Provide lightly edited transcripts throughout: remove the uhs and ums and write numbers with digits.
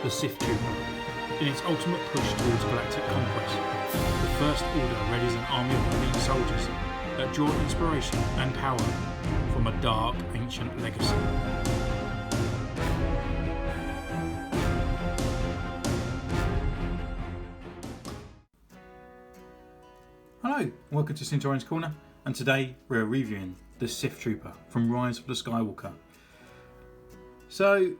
the Sith Trooper. In its ultimate push towards galactic conquest, the First Order readies an army of elite soldiers that draw inspiration and power from a dark ancient legacy. Hello, welcome to Centurion's Corner, and today we're reviewing the Sith Trooper from Rise of the Skywalker. So,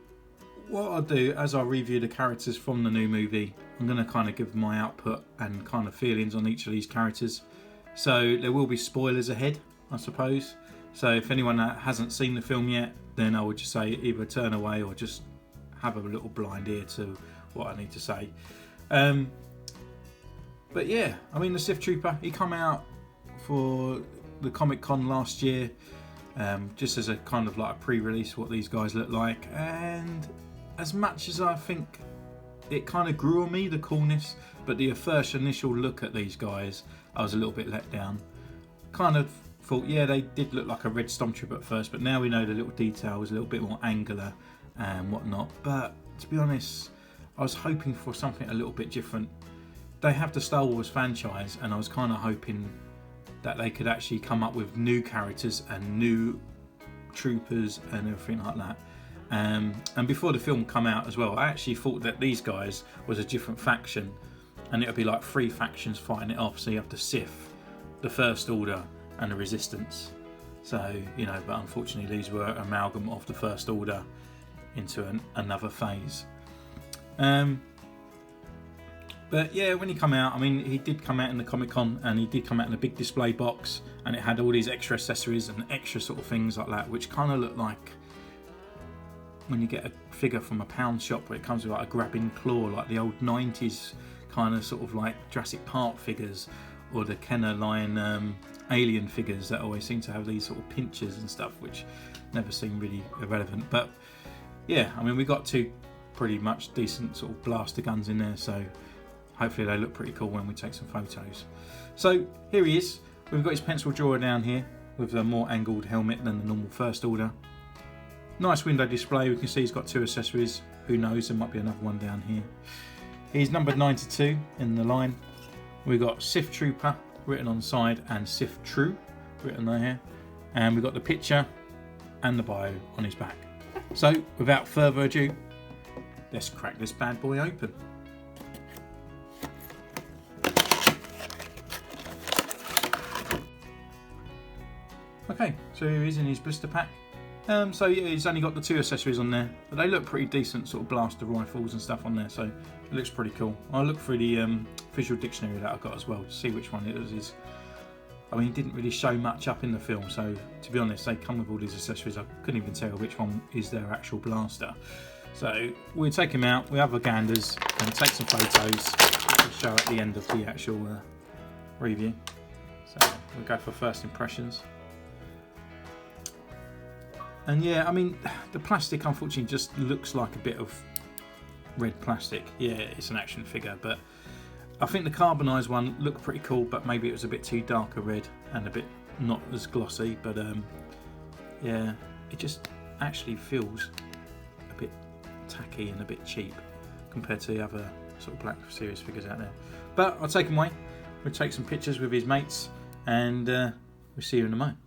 what I'll do as I review the characters from the new movie, I'm going to kind of give my output and kind of feelings on each of these characters. So there will be spoilers ahead, I suppose. So if anyone that hasn't seen the film yet, then I would just say either turn away or just have a little blind ear to what I need to say. But yeah, I mean, the Sith Trooper, he come out for the Comic-Con last year, just as a kind of like a pre-release what these guys look like, and as much as I think it kind of grew on me, the coolness, but the first initial look at these guys, I was a little bit let down. Kind of thought, yeah, they did look like a red stormtrooper at first, but now we know the little details, a little bit more angular and whatnot. But to be honest, I was hoping for something a little bit different. They have the Star Wars franchise, and I was kind of hoping that they could actually come up with new characters and new troopers and everything like that. And before the film come out as well, I actually thought that these guys was a different faction, and it would be like three factions fighting it off. So you have the Sith, the First Order, and the Resistance. So, you know, but unfortunately these were amalgam of the First Order into another phase. But yeah, when he come out, I mean, he did come out in the Comic-Con, and he did come out in a big display box, and it had all these extra accessories and extra sort of things like that, which kind of looked like when you get a figure from a pound shop where it comes with like a grabbing claw, like the old 90s kind of sort of like Jurassic Park figures, or the Kenner line alien figures that always seem to have these sort of pinchers and stuff, which never seem really irrelevant. But yeah, I mean, we got two pretty much decent sort of blaster guns in there, so hopefully they look pretty cool when we take some photos. So here he is. We've got his pencil drawer down here with a more angled helmet than the normal First Order. Nice window display. We can see he's got two accessories. Who knows, there might be another one down here. He's numbered 92 in the line. We've got Sith Trooper written on the side and Sith True written there here. And we've got the picture and the bio on his back. So without further ado, let's crack this bad boy open. Okay, so here he is in his blister pack. So yeah, he's only got the two accessories on there, but they look pretty decent, sort of blaster rifles and stuff on there, so it looks pretty cool. I'll look through the visual dictionary that I got as well to see which one it is. I mean, it didn't really show much up in the film, so to be honest, they come with all these accessories. I couldn't even tell which one is their actual blaster. So we'll take him out, we have our ganders, and take some photos to show at the end of the actual review. So we'll go for first impressions. And yeah, I mean, the plastic unfortunately just looks like a bit of red plastic. Yeah, it's an action figure, but I think the carbonised one looked pretty cool, but maybe it was a bit too dark a red and a bit not as glossy. But yeah, it just actually feels a bit tacky and a bit cheap compared to the other sort of Black Series figures out there. But I'll take him away. We'll take some pictures with his mates, and we'll see you in a moment.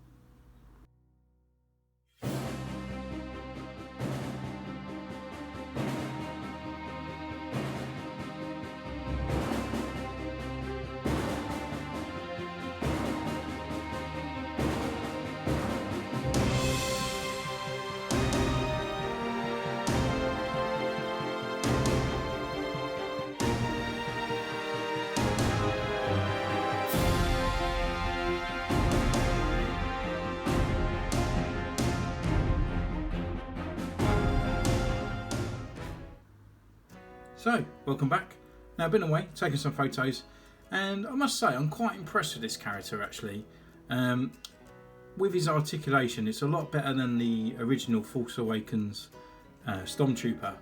So, welcome back. Now, I've been away, taking some photos, and I must say I'm quite impressed with this character actually. With his articulation, it's a lot better than the original Force Awakens Stormtrooper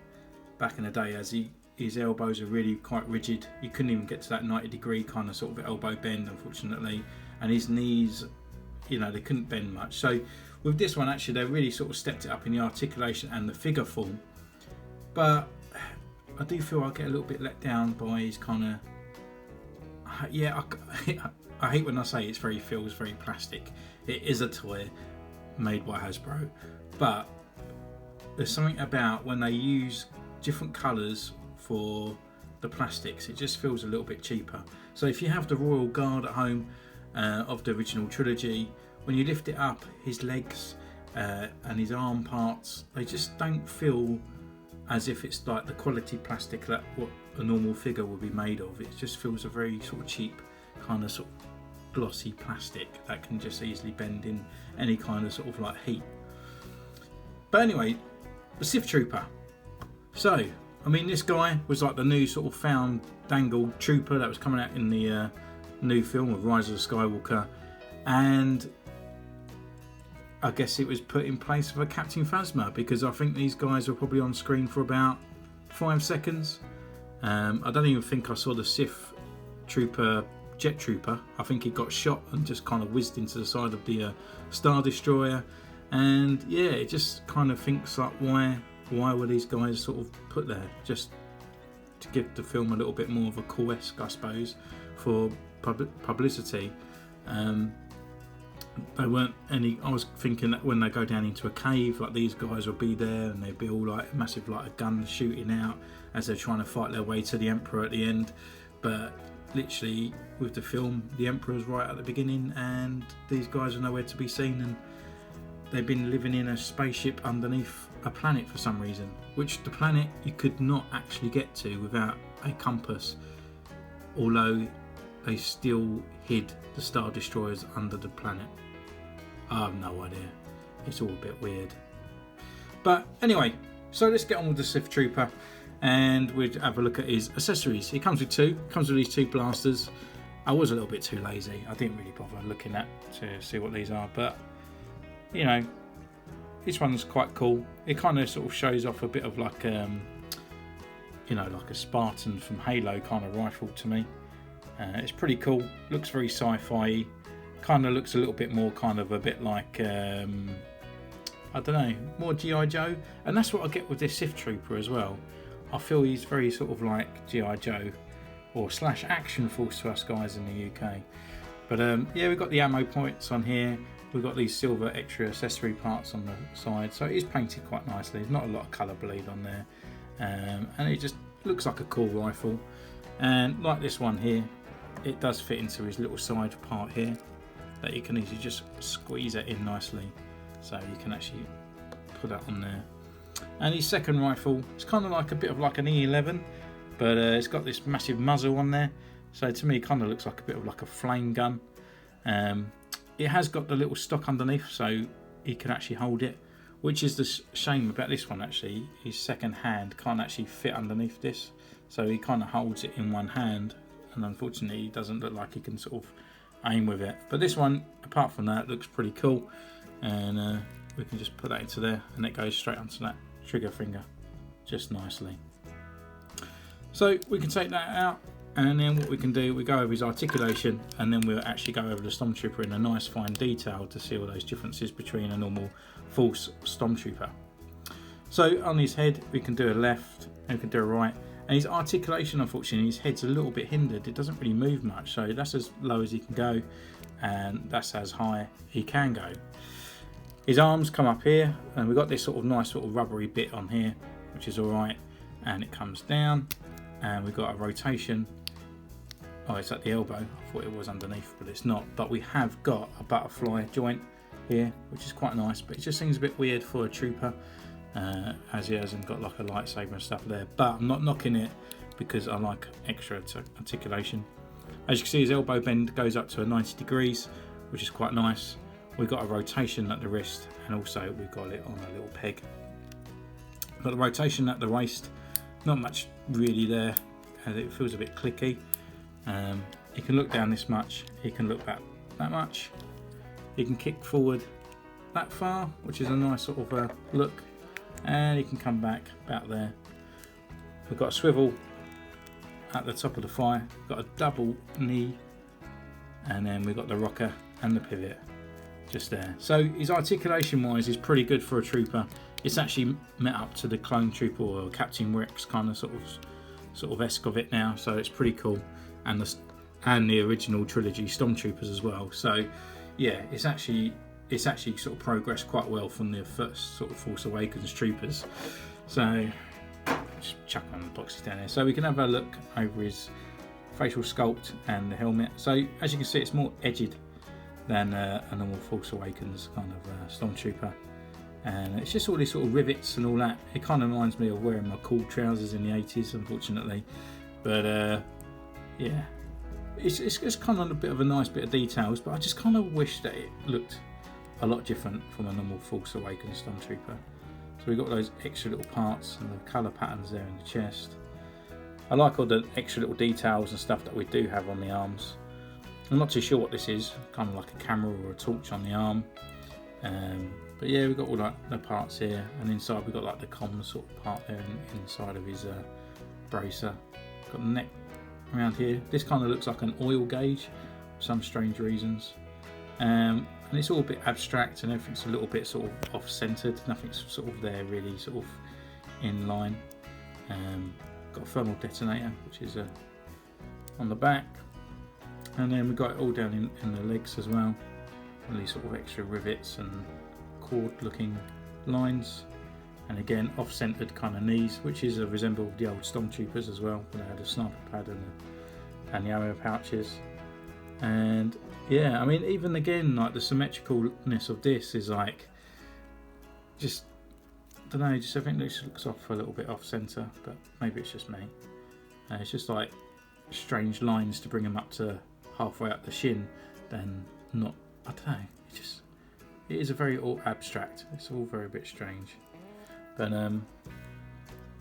back in the day, as his elbows are really quite rigid. You couldn't even get to that 90-degree kind of sort of elbow bend, unfortunately, and his knees, you know, they couldn't bend much. So with this one, actually, they really sort of stepped it up in the articulation and the figure form. But I do feel I get a little bit let down by his kind of, yeah, I hate when I say it feels very plastic. It is a toy made by Hasbro, but there's something about when they use different colours for the plastics, it just feels a little bit cheaper. So if you have the Royal Guard at home of the original trilogy, when you lift it up, his legs and his arm parts, they just don't feel as if it's like the quality plastic that what a normal figure would be made of. It just feels a very sort of cheap kind of sort of glossy plastic that can just easily bend in any kind of sort of like heat. But anyway, the Sith Trooper. So I mean, this guy was like the new sort of found dangled trooper that was coming out in the new film of Rise of the Skywalker, and I guess it was put in place of a Captain Phasma, because I think these guys were probably on screen for about 5 seconds. I don't even think I saw the Sith Trooper, Jet Trooper. I think he got shot and just kind of whizzed into the side of the Star Destroyer. And yeah, it just kind of thinks like, why were these guys sort of put there? Just to give the film a little bit more of a cool-esque, I suppose, for publicity. They weren't any. I was thinking that when they go down into a cave, like these guys would be there, and they'd be all like massive, like a gun shooting out as they're trying to fight their way to the Emperor at the end. But literally, with the film, the Emperor's right at the beginning, and these guys are nowhere to be seen, and they've been living in a spaceship underneath a planet for some reason, which the planet you could not actually get to without a compass, although they still hid the Star Destroyers under the planet. I have no idea. It's all a bit weird. But anyway, so let's get on with the Sith Trooper, and we'll have a look at his accessories. He comes with two. Comes with these two blasters. I was a little bit too lazy. I didn't really bother looking at to see what these are, but you know, this one's quite cool. It kind of sort of shows off a bit of like you know, like a Spartan from Halo kind of rifle to me. It's pretty cool. Looks very sci-fi. Kind of looks a little bit more kind of a bit like I don't know, more G.I. Joe. And that's what I get with this Sith Trooper as well. I feel he's very sort of like G.I. Joe or / Action Force to us guys in the UK. But yeah, we've got the ammo points on here. We've got these silver extra accessory parts on the side, so it is painted quite nicely. There's not a lot of colour bleed on there, and it just looks like a cool rifle. And like this one here, it does fit into his little side part here that you can easily just squeeze it in nicely, so you can actually put that on there. And his second rifle, it's kind of like a bit of like an E11, but it's got this massive muzzle on there, so to me it kind of looks like a bit of like a flame gun. It has got the little stock underneath, so he can actually hold it, which is the shame about this one actually. His second hand can't actually fit underneath this, so he kind of holds it in one hand, and unfortunately he doesn't look like he can sort of aim with it. But this one, apart from that, looks pretty cool, and we can just put that into there, and it goes straight onto that trigger finger just nicely. So we can take that out, and then what we can do, we go over his articulation, and then we'll actually go over the Stormtrooper in a nice fine detail to see all those differences between a normal false Stormtrooper. So on his head we can do a left and we can do a right, and his articulation, unfortunately his head's a little bit hindered. It doesn't really move much, so that's as low as he can go, and that's as high he can go. His arms come up here, and we've got this sort of nice sort of rubbery bit on here, which is alright, and it comes down, and we've got a rotation. Oh, it's at the elbow. I thought it was underneath, but it's not. But we have got a butterfly joint here, which is quite nice, but it just seems a bit weird for a trooper, as he hasn't got like a lightsaber and stuff there. But I'm not knocking it because I like extra articulation. As you can see, his elbow bend goes up to a 90 degrees, which is quite nice. We've got a rotation at the wrist, and also we've got it on a little peg. But the rotation at the waist, not much really there, as it feels a bit clicky. He can look down this much, he can look back that much, he can kick forward that far, which is a nice sort of look, and he can come back about there. We've got a swivel at the top of the thigh, we've got a double knee, and then we've got the rocker and the pivot. just there. So his articulation wise is pretty good for a trooper. It's actually met up to the clone trooper or Captain Rex kind of sort of esque of it now, so it's pretty cool. And the original trilogy Stormtroopers as well. So yeah, it's actually sort of progressed quite well from the first sort of Force Awakens troopers. So just chuck on the boxes down there, so we can have a look over his facial sculpt and the helmet. So as you can see, it's more edged than a normal Force Awakens kind of Stormtrooper, and it's just all these sort of rivets and all that. It kind of reminds me of wearing my cool trousers in the 80s, unfortunately, but yeah, it's kind of a bit of a nice bit of details, but I just kind of wish that it looked a lot different from a normal Force Awakens Stormtrooper. So we've got those extra little parts and the colour patterns there in the chest. I like all the extra little details and stuff that we do have on the arms. I'm not too sure what this is, kind of like a camera or a torch on the arm. But yeah, we've got all the parts here, and inside we've got like the comm sort of part there inside of his bracer. Got the neck around here. This kind of looks like an oil gauge for some strange reasons. And it's all a bit abstract, and everything's a little bit sort of off-centered. Nothing's sort of there really sort of in line. Got a thermal detonator, which is on the back, and then we've got it all down in the legs as well. All these sort of extra rivets and cord-looking lines, and again off-centered kind of knees, which is a resemble of the old Stormtroopers as well, when they had a sniper pad and the ammo pouches. And yeah, I mean, even again, like the symmetricalness of this is like, just, I don't know, just everything looks off a little bit off centre, but maybe it's just me. It's just like strange lines to bring them up to halfway up the shin, then not, I don't know, it is a very all abstract, it's all very a bit strange, but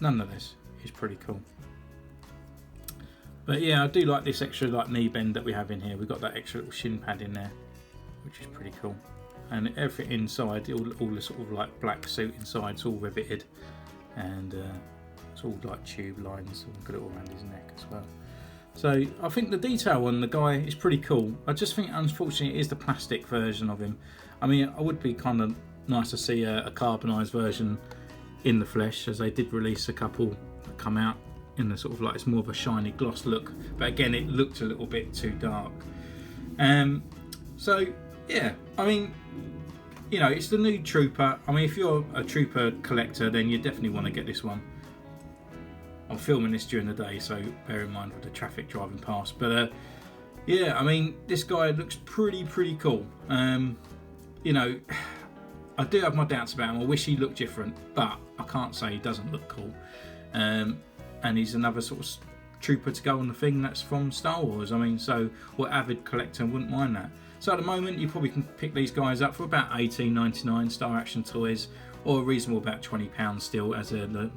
nonetheless, it's pretty cool. But yeah, I do like this extra like knee bend that we have in here. We've got that extra little shin pad in there, which is pretty cool. And everything inside, all the sort of like black suit inside, it's all riveted, and it's all like tube lines. We've got it all around his neck as well. So I think the detail on the guy is pretty cool. I just think unfortunately it is the plastic version of him. I mean, it would be kind of nice to see a carbonised version in the flesh, as they did release a couple that come out in the sort of like, it's more of a shiny gloss look, but again it looked a little bit too dark. So yeah, I mean, you know, it's the new trooper. I mean, if you're a trooper collector, then you definitely want to get this one. I'm filming this during the day, so bear in mind with the traffic driving past, but yeah, I mean, this guy looks pretty cool. You know, I do have my doubts about him. I wish he looked different, but I can't say he doesn't look cool. And he's another sort of trooper to go on the thing that's from Star Wars. I mean, so what avid collector wouldn't mind that? So at the moment, you probably can pick these guys up for about $18.99 Star Action Toys, or a reasonable about £20 still, as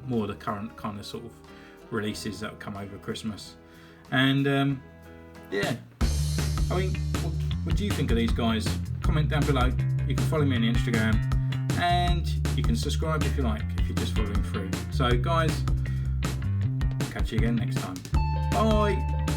more of the current kind of sort of releases that will come over Christmas. And yeah, I mean, what do you think of these guys? Comment down below. You can follow me on Instagram, and you can subscribe if you like, if you're just following through. So guys, catch you again next time. Bye.